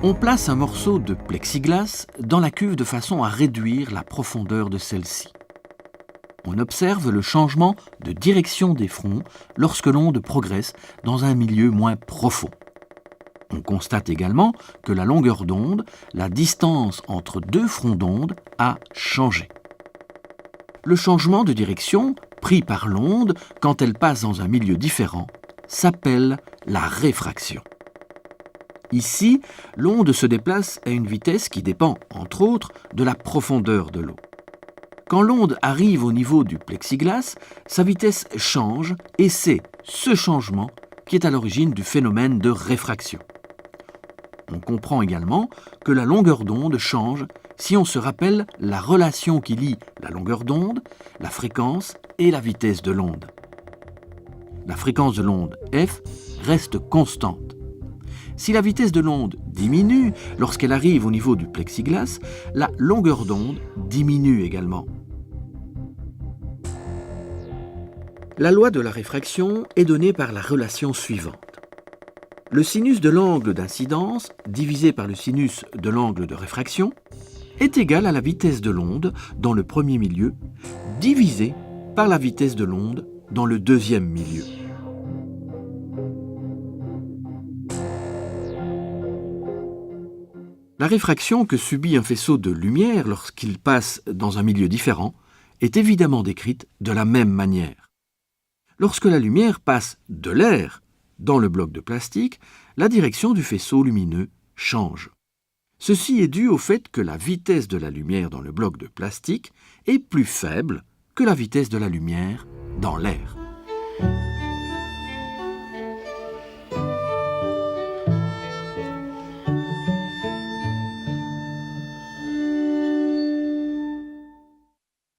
On place un morceau de plexiglas dans la cuve de façon à réduire la profondeur de celle-ci. On observe le changement de direction des fronts lorsque l'onde progresse dans un milieu moins profond. On constate également que la longueur d'onde, la distance entre deux fronts d'onde, a changé. Le changement de direction pris par l'onde quand elle passe dans un milieu différent s'appelle la réfraction. Ici, l'onde se déplace à une vitesse qui dépend, entre autres, de la profondeur de l'eau. Quand l'onde arrive au niveau du plexiglas, sa vitesse change et c'est ce changement qui est à l'origine du phénomène de réfraction. On comprend également que la longueur d'onde change si on se rappelle la relation qui lie la longueur d'onde, la fréquence et la vitesse de l'onde. La fréquence de l'onde f reste constante. Si la vitesse de l'onde diminue lorsqu'elle arrive au niveau du plexiglas, la longueur d'onde diminue également. La loi de la réfraction est donnée par la relation suivante. Le sinus de l'angle d'incidence divisé par le sinus de l'angle de réfraction est égal à la vitesse de l'onde dans le premier milieu divisé par la vitesse de l'onde dans le deuxième milieu. La réfraction que subit un faisceau de lumière lorsqu'il passe dans un milieu différent est évidemment décrite de la même manière. Lorsque la lumière passe de l'air dans le bloc de plastique, la direction du faisceau lumineux change. Ceci est dû au fait que la vitesse de la lumière dans le bloc de plastique est plus faible que la vitesse de la lumière dans l'air.